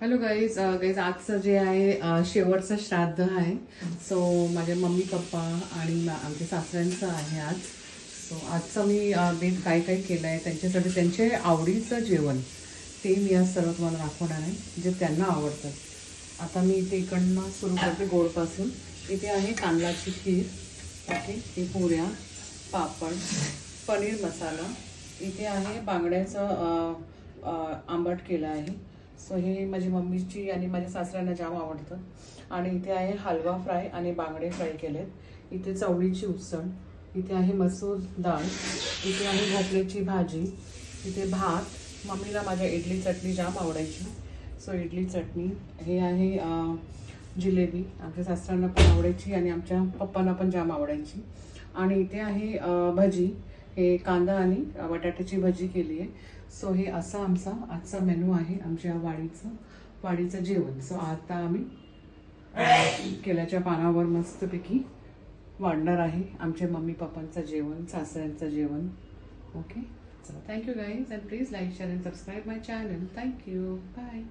Hello guys आजचं जे आहे शेवटचं श्राद्ध आहे. सो माझे मम्मी पप्पा आणि आमच्या सासऱ्यांचं आहे आज. सो आजचं मी बेत काय काय केलं आहे त्यांच्यासाठी, त्यांचे आवडीचं जेवण ते मी आज सर्व तुम्हाला दाखवणार आहे जे त्यांना आवडतं. आता मी इथे इकडनं सुरू करते गोडपासून. इथे आहे तांदळाची खीर, ओके, ही पुऱ्या, पापड, पनीर मसाला. इथे आहे बांगड्याचं आंबट केलं आहे. सो हे माझी मम्मीची आणि माझ्या सासऱ्यांना जाम आवडतं. आणि इथे आहे हलवा फ्राय आणि बांगडे फ्राय केलेत. इथे चवळीची उसळ, इथे आहे मसूर डाळ, इथे आहे भोपळ्याची भाजी, इथे भात. मम्मीला माझ्या इडली चटणी जाम आवडायची, सो इडली चटणी. हे आहे जिलेबी, आमच्या सासऱ्यांना पण आवडायची आणि आमच्या पप्पांना पण जाम आवडायची. आणि इथे आहे भजी, हे कांदा आणि बटाट्याची भजी केली आहे. सो हे असा आमचा आजचा मेनू आहे, आमच्या वाडीचं जेवण. सो आता आम्ही केल्याच्या पानावर मस्तपैकी वाढणार आहे आमच्या मम्मी पप्पांचं जेवण, सासऱ्यांचं जेवण. ओके, चला, thank you guys, and please like, share and subscribe my channel. Thank you, bye.